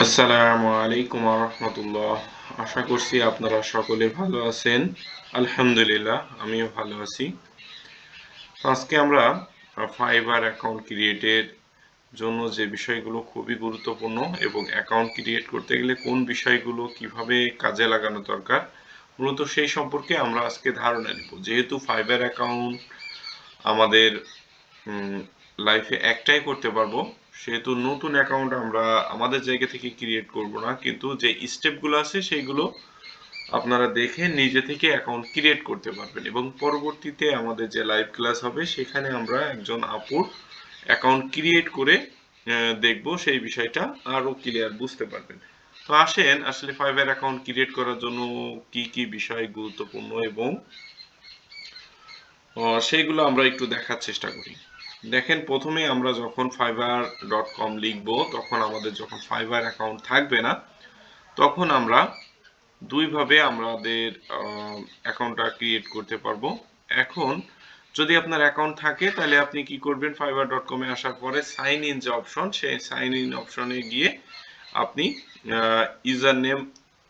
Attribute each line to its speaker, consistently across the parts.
Speaker 1: আসসালামু আলাইকুম রহমতুল্লাহ। আশা করছি আপনারা সকলে ভালো আছেন। আলহামদুলিল্লাহ, আমিও ভালো আছি। আজকে আমরা ফাইবার অ্যাকাউন্ট ক্রিয়েটের জন্য যে বিষয়গুলো খুবই গুরুত্বপূর্ণ এবং অ্যাকাউন্ট ক্রিয়েট করতে গেলে কোন বিষয়গুলো কিভাবে কাজে লাগানো দরকার, মূলত সেই সম্পর্কে আমরা আজকে ধারণা নিব। যেহেতু ফাইবার অ্যাকাউন্ট আমাদের লাইফে একটাই করতে পারবো, সেহেতু নতুন অ্যাকাউন্ট আমরা আমাদের জায়গা থেকে ক্রিয়েট করব না, কিন্তু যে স্টেপগুলো আছে সেইগুলো আপনারা দেখে নিজে থেকে অ্যাকাউন্ট ক্রিয়েট করতে পারবেন এবং পরবর্তীতে আমাদের যে লাইভ ক্লাস হবে সেখানে আমরা একজন আপুর অ্যাকাউন্ট ক্রিয়েট করে দেখব, সেই বিষয়টা আরও ক্লিয়ার বুঝতে পারবেন। তো আসেন, আসলে ফাইবার অ্যাকাউন্ট ক্রিয়েট করার জন্য কি কি বিষয় গুরুত্বপূর্ণ এবং সেইগুলো আমরা একটু দেখার চেষ্টা করি। দেখেন, প্রথমে আমরা যখন fiverr.com লিখব, তখন আমাদের যখন ফাইবার অ্যাকাউন্ট থাকবে না, তখন আমরা দুইভাবে আমাদের অ্যাকাউন্টটা ক্রিয়েট করতে পারবো। এখন যদি আপনার অ্যাকাউন্ট থাকে তাহলে আপনি কি করবেন, fiverr.com এ আসার পরে সাইন ইন যে অপশন, সেই সাইন ইন অপশনে গিয়ে আপনি ইউজার নেম,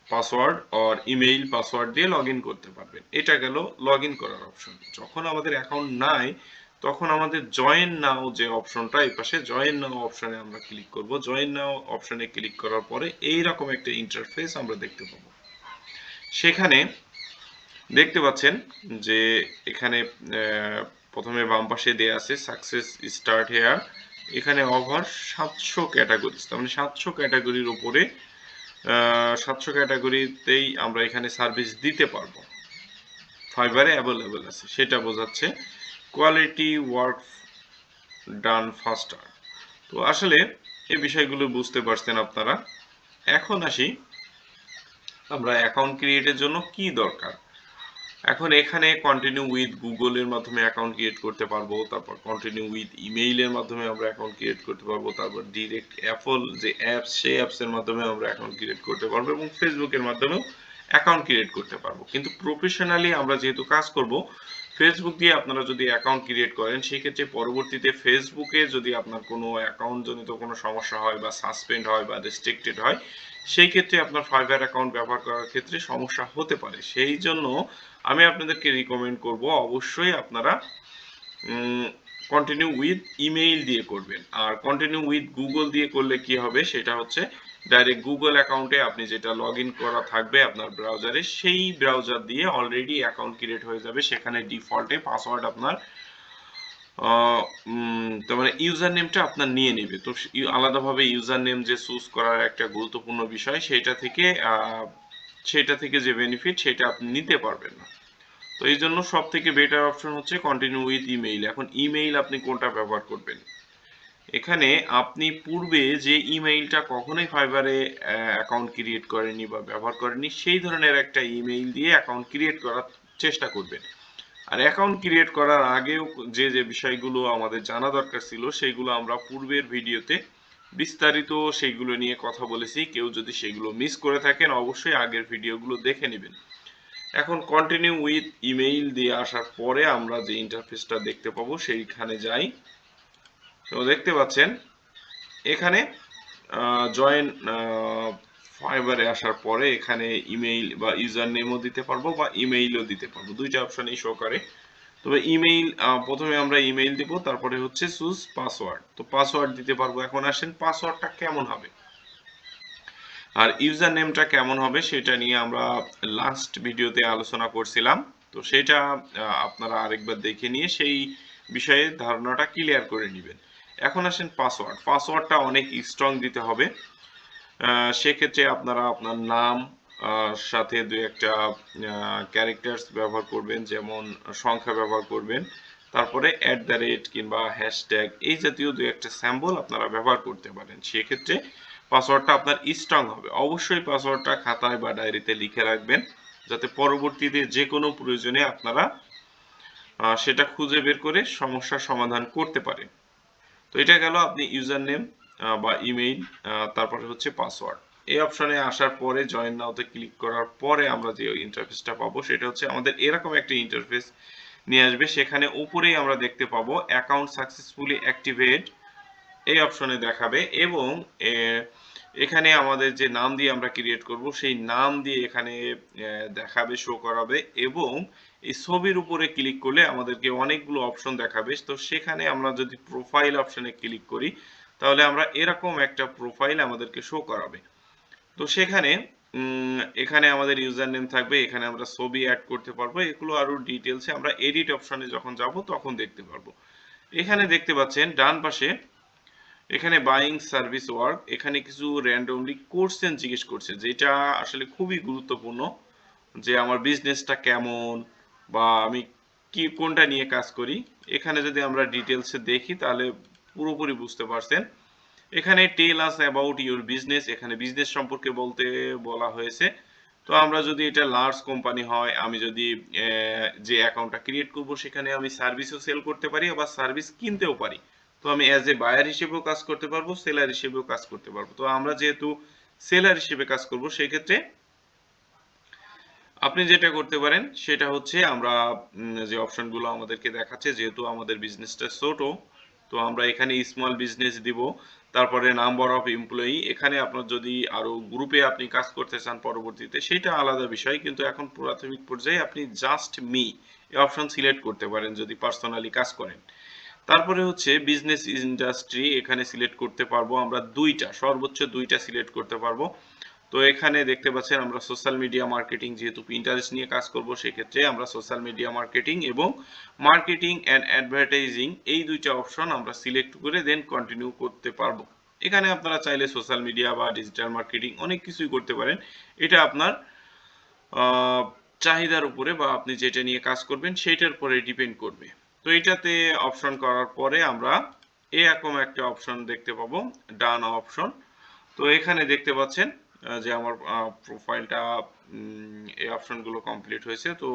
Speaker 1: পাসওয়ার্ড আর ইমেইল পাসওয়ার্ড দিয়ে লগ ইন করতে পারবেন। এটা গেল লগ ইন করার অপশন। যখন আমাদের অ্যাকাউন্ট নাই, তখন আমাদের জয়েন নাও যে অপশনটা, এই পাশে জয়েন নাও অপশনে আমরা ক্লিক করব। জয়েন নাও অপশনে ক্লিক করার পরে এইরকম একটা ইন্টারফেস আমরা দেখতে পাবো। সেখানে দেখতে পাচ্ছেন যে এখানে প্রথমে বাম পাশে দেয়া আছে সাকসেস স্টার্ট হেয়ার। এখানে ওভার 700 ক্যাটাগরি, তার মানে 700 ক্যাটাগরির উপরে 700 ক্যাটাগরিতেই আমরা এখানে সার্ভিস দিতে পারবো। ফাইবারে অ্যাভেলেবেল আছে সেটা বোঝাচ্ছে। Quality work done ফাস্টার। তো আসলে এই বিষয়গুলো বুঝতে পারছেন আপনারা। এখন আসি আমরা অ্যাকাউন্ট ক্রিয়েটের জন্য কি দরকার। এখন এখানে কন্টিনিউ উইথ গুগলের মাধ্যমে অ্যাকাউন্ট ক্রিয়েট করতে পারবো, তারপর কন্টিনিউ উইথ ইমেইলের মাধ্যমে আমরা অ্যাকাউন্ট ক্রিয়েট করতে পারবো, তারপর ডিরেক্ট অ্যাপল যে অ্যাপস, সেই অ্যাপসের মাধ্যমে আমরা অ্যাকাউন্ট ক্রিয়েট করতে পারবো এবং ফেসবুকের মাধ্যমেও অ্যাকাউন্ট ক্রিয়েট করতে পারবো। কিন্তু প্রফেশনালি আমরা যেহেতু কাজ করব, ফেসবুক দিয়ে আপনারা যদি অ্যাকাউন্ট ক্রিয়েট করেন, সেক্ষেত্রে পরবর্তীতে ফেসবুকে যদি আপনার কোনো অ্যাকাউন্ট জনিত কোনো সমস্যা হয় বা সাসপেন্ড হয় বা রেস্ট্রিক্টেড হয়, সেই ক্ষেত্রে আপনার ফাইবার অ্যাকাউন্ট ব্যবহার করার ক্ষেত্রে সমস্যা হতে পারে। সেই জন্য আমি আপনাদেরকে রিকমেন্ড করব, অবশ্যই আপনারা কন্টিনিউ উইথ ইমেইল দিয়ে করবেন। আর কন্টিনিউ উইথ গুগল দিয়ে করলে কি হবে, সেটা হচ্ছে ডাইরেক্ট গুগল অ্যাকাউন্টে আপনি যেটা লগ ইন করা থাকবে আপনার ব্রাউজারে, সেই ব্রাউজার দিয়ে অলরেডি অ্যাকাউন্ট ক্রিয়েট হয়ে যাবে। সেখানে ডিফল্টে পাসওয়ার্ড আপনার তার মানে ইউজার নেমটা আপনার নিয়ে নেবে। তো আলাদাভাবে ইউজার নেম যে চুজ করার একটা গুরুত্বপূর্ণ বিষয়, সেটা থেকে যে বেনিফিট সেটা আপনি নিতে পারবেন না। তো এই জন্য সব থেকে বেটার অপশন হচ্ছে কন্টিনিউ উইথ ইমেইল। এখন ইমেইল আপনি কোনটা ব্যবহার করবেন, এখানে আপনি পূর্বে যে ইমেইলটা কখনোই ফাইবারে অ্যাকাউন্ট ক্রিয়েট করেনি বা ব্যবহার করেনি, সেই ধরনের একটা ইমেইল দিয়ে অ্যাকাউন্ট ক্রিয়েট করার চেষ্টা করবেন। আর অ্যাকাউন্ট ক্রিয়েট করার আগেও যে যে বিষয়গুলো আমাদের জানা দরকার ছিল, সেইগুলো আমরা পূর্বের ভিডিওতে বিস্তারিত সেইগুলো নিয়ে কথা বলেছি। কেউ যদি সেগুলো মিস করে থাকেন, অবশ্যই আগের ভিডিওগুলো দেখে নেবেন। এখন কন্টিনিউ উইথ ইমেইল দিয়ে আসার পরে আমরা যে ইন্টারফেসটা দেখতে পাবো সেইখানে যাই। তো দেখতে পাচ্ছেন এখানে জয়েন ফাইবারে আসার পরে এখানে ইমেইল বা ইউজার নেমও দিতে পারবো বা ইমেইলও দিতে পারবো, দুইটা অপশনই শো করে। তবে ইমেইল, প্রথমে আমরা ইমেইল দিব, তারপরে হচ্ছে চুজ পাসওয়ার্ড। তো পাসওয়ার্ড দিতে পারবো। এখন আসেন পাসওয়ার্ডটা কেমন হবে আর ইউজার নেমটা কেমন হবে সেটা নিয়ে আমরা লাস্ট ভিডিওতে আলোচনা করছিলাম। তো সেটা আপনারা আরেকবার দেখে নিয়ে সেই বিষয়ে ধারণাটা ক্লিয়ার করে নেবেন। এখন আসেন পাসওয়ার্ড। পাসওয়ার্ডটা অনেক স্ট্রং দিতে হবে। সেক্ষেত্রে আপনারা আপনার নাম সাথে দুই একটা ক্যারেক্টার্স ব্যবহার করবেন, যেমন সংখ্যা ব্যবহার করবেন, তারপরে @ কিংবা হ্যাশট্যাগ এই জাতীয় দুই একটা স্যাম্বল আপনারা ব্যবহার করতে পারেন। সেক্ষেত্রে পাসওয়ার্ডটা আপনার স্ট্রং হবে। অবশ্যই পাসওয়ার্ডটা খাতায় বা ডায়েরিতে লিখে রাখবেন, যাতে পরবর্তীতে যে কোনো প্রয়োজনে আপনারা সেটা খুঁজে বের করে সমস্যার সমাধান করতে পারেন। তো এটা গেল আপনি ইউজার নেম বা ইমেইল, তারপরে হচ্ছে পাসওয়ার্ড। এই অপশনে আসার পরে জয়েন নাওতে ক্লিক করার পরে আমরা যে ইন্টারফেসটা পাবো সেটা হচ্ছে আমাদের এরকম একটা ইন্টারফেস নিয়ে আসবে। সেখানে উপরেই আমরা দেখতে পাবো অ্যাকাউন্ট সাকসেসফুলি অ্যাক্টিভেট, এই অপশনে দেখাবে এবং এখানে আমাদের যে নাম দিয়ে আমরা ক্রিয়েট করব সেই নাম দিয়ে এখানে দেখাবে, শো করাবে এবং এই ছবির উপরে ক্লিক করলে আমাদেরকে অনেকগুলো অপশন দেখাবে। তো সেখানে আমরা যদি প্রোফাইল অপশনে ক্লিক করি তাহলে আমরা এরকম একটা প্রোফাইল আমাদেরকে শো করাবে। তো সেখানে এখানে আমাদের ইউজার নেম থাকবে, এখানে আমরা ছবি অ্যাড করতে পারবো, এগুলো আরো ডিটেলসে আমরা এডিট অপশনে যখন যাব তখন দেখতে পারবো। এখানে দেখতে পাচ্ছেন ডান পাশে এখানে বাইং সার্ভিস ওয়ার্ক, এখানে কিছু র্যান্ডমলি কোশ্চেন জিজ্ঞেস করছে যেটা আসলে খুবই গুরুত্বপূর্ণ, যে আমার বিজনেসটা কেমন বা আমি কি কোনটা নিয়ে কাজ করি। এখানে যদি আমরা ডিটেলসে দেখি তাহলে পুরোপুরি বুঝতে পারছেন। এখানে টেল আস অ্যাবাউট ইউর বিজনেস, এখানে বিজনেস সম্পর্কে বলতে বলা হয়েছে। তো আমরা যদি এটা লার্জ কোম্পানি হয়, আমি যদি যে অ্যাকাউন্টটা ক্রিয়েট করব সেখানে আমি সার্ভিসও সেল করতে পারি আবার সার্ভিস কিনতেও পারি। তো আমি অ্যাজ এ বায়ার হিসেবেও কাজ করতে পারবো, সেলার হিসেবেও কাজ করতে পারবো। তো আমরা যেহেতু সেলার হিসেবে কাজ করব সেই ক্ষেত্রে আপনি যেটা করতে পারেন সেটা হচ্ছে আমরা যে অপশনগুলো আমাদেরকে দেখাচ্ছে, যেহেতু আমাদের বিজনেসটা ছোট, তো আমরা এখানে স্মল বিজনেস দিব। তারপরে নাম্বার অফ এমপ্লয়ি, এখানে আপনার যদি আরো গ্রুপে আপনি কাজ করতে চান পরবর্তীতে সেটা আলাদা বিষয়, কিন্তু এখন প্রাথমিক পর্যায়ে আপনি জাস্ট মি এই অপশন সিলেক্ট করতে পারেন যদি পার্সোনালি কাজ করেন। তারপরে হচ্ছে বিজনেস ইন্ডাস্ট্রি, এখানে সিলেক্ট করতে পারবো আমরা দুইটা, সর্বোচ্চ দুইটা সিলেক্ট করতে পারবো। তো এখানে দেখতে পাচ্ছেন আমরা সোশ্যাল মিডিয়া মার্কেটিং, যেহেতু পিন্টারেস্ট নিয়ে কাজ করব সেক্ষেত্রে আমরা সোশ্যাল মিডিয়া মার্কেটিং এবং মার্কেটিং অ্যান্ড অ্যাডভার্টাইজিং এই দুইটা অপশন আমরা সিলেক্ট করে দেন কন্টিনিউ করতে পারবো। এখানে আপনারা চাইলে সোশ্যাল মিডিয়া বা ডিজিটাল মার্কেটিং অনেক কিছুই করতে পারেন, এটা আপনার আহ, চাহিদার উপরে বা আপনি যেটা নিয়ে কাজ করবেন সেটার উপরে ডিপেন্ড করবে। তো এটাতে অপশন করার পরে আমরা এরকম একটা অপশন দেখতে পাবো, ডান অপশন। তো এখানে দেখতে পাচ্ছেন যে আমার প্রোফাইলটা এই অপশনগুলো কমপ্লিট হয়েছে। তো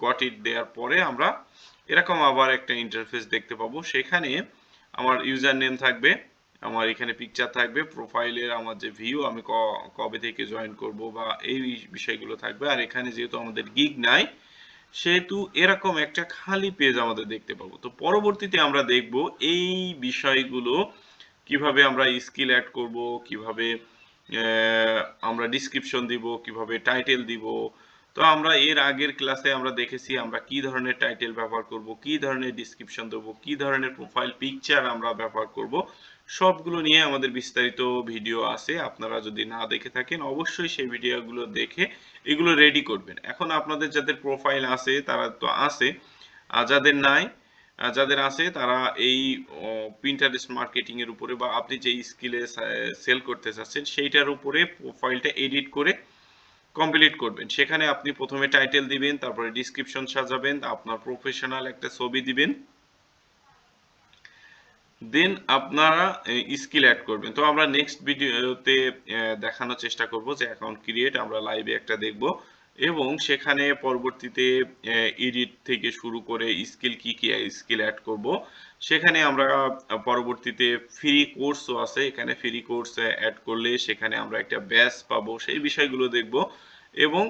Speaker 1: গট ইট দেওয়ার পরে আমরা এরকম আবার একটা ইন্টারফেস দেখতে পাবো, সেখানে আমার ইউজার নেম থাকবে, আমার এখানে পিকচার থাকবে, প্রোফাইলের আমার যে ভিউ আমি কবে থেকে জয়েন করব বা এই বিষয়গুলো থাকবে। আর এখানে যেহেতু আমাদের গিগ নাই সেহেতু এরকম একটা খালি পেজ আমাদের দেখতে পাবো। তো পরবর্তীতে আমরা দেখব এই বিষয়গুলো কিভাবে আমরা স্কিল অ্যাড করব, কিভাবে আমরা ডিসক্রিপশন দিব, কিভাবে টাইটেল দিব। তো আমরা এর আগের ক্লাসে আমরা দেখেছি আমরা কি ধরনের টাইটেল ব্যবহার করব, কি ধরনের ডিসক্রিপশন দেব, কি ধরনের প্রোফাইল পিকচার আমরা ব্যবহার করব, সবগুলো নিয়ে আমাদের বিস্তারিত ভিডিও আছে। আপনারা যদি না দেখে থাকেন অবশ্যই সেই ভিডিওগুলো দেখে এগুলো রেডি করবেন। এখন আপনাদের যাদের প্রোফাইল আছে তারা তো আছে, আর যাদের নাই, যাদের আছে তারা এই পিন্টারেস্ট মার্কেটিং এর উপরে বা আপনি যে স্কিলে সেল করতে চাচ্ছেন সেইটার উপরে প্রোফাইলটা এডিট করে কমপ্লিট করবেন। সেখানে আপনি প্রথমে টাইটেল দিবেন, তারপরে ডিসক্রিপশন সাজাবেন, আপনার প্রফেশনাল একটা ছবি দিবেন, দেন আপনারা স্কিল অ্যাড করবেন। তো আমরা নেক্সট ভিডিওতে দেখানোর চেষ্টা করব যে অ্যাকাউন্ট ক্রিয়েট আমরা লাইভে একটা দেখব এবং সেখানে পরবর্তীতে এডিট থেকে শুরু করে স্কিল কি কি স্কিল অ্যাড করব। সেখানে আমরা পরবর্তীতে ফ্রি কোর্সও আছে, এখানে ফ্রি কোর্স অ্যাড করলে সেখানে আমরা একটা ব্যাচ পাবো, সেই বিষয়গুলো দেখব এবং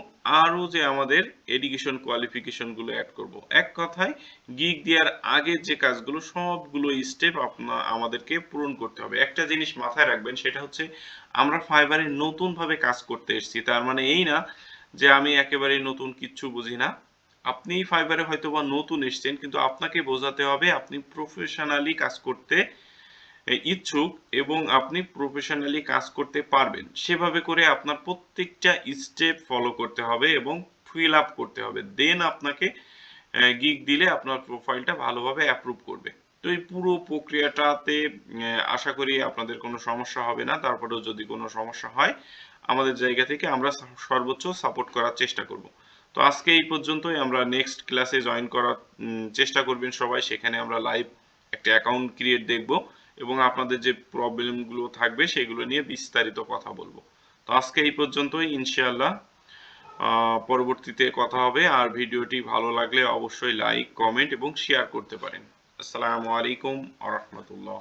Speaker 1: আরো যে আমাদের এডুকেশন কোয়ালিফিকেশন গুলো অ্যাড করব। এক কথায় গিগ দেওয়ার আগের যে কাজগুলো সবগুলো স্টেপ আমাদেরকে পূরণ করতে হবে। একটা জিনিস মাথায় রাখবেন সেটা হচ্ছে আমরা ফাইবারে নতুন ভাবে কাজ করতে এসেছি, তার মানে এই না যে আমি একেবারে নতুন কিচ্ছু বুঝি না। আপনি ফাইবারে হয়তো বা নতুন এসেছেন কিন্তু আপনাকে বোঝাতে হবে আপনি প্রফেশনালি কাজ করতে ইচ্ছুক এবং আপনি প্রফেশনালি কাজ করতে পারবেন। সেভাবে করে আপনার প্রত্যেকটা স্টেপ ফলো করতে হবে এবং ফিল আপ করতে হবে, দেন আপনাকে গিগ দিলে আপনার প্রোফাইলটা ভালোভাবে অ্যাপ্রুভ করবে। তো এই পুরো প্রক্রিয়াটাতে আশা করি আপনাদের কোনো সমস্যা হবে না। তারপরেও যদি কোনো সমস্যা হয় আমাদের জায়গা থেকে আমরা সর্বোচ্চ সাপোর্ট করার চেষ্টা করব। তো আজকে এই পর্যন্তই, আমরা নেক্সট ক্লাসে জয়েন করার চেষ্টা করবেন সবাই, সেখানে আমরা লাইভ একটা অ্যাকাউন্ট ক্রিয়েট দেখব এবং আপনাদের যে প্রবলেমগুলো থাকবে সেগুলো নিয়ে বিস্তারিত কথা বলবো। তো আজকে এই পর্যন্তই, ইনশাআল্লাহ পরবর্তীতে কথা হবে। আর ভিডিওটি ভালো লাগলে অবশ্যই লাইক, কমেন্ট এবং শেয়ার করতে পারেন। আসসালামু আলাইকুম ওয়া রাহমাতুল্লাহ।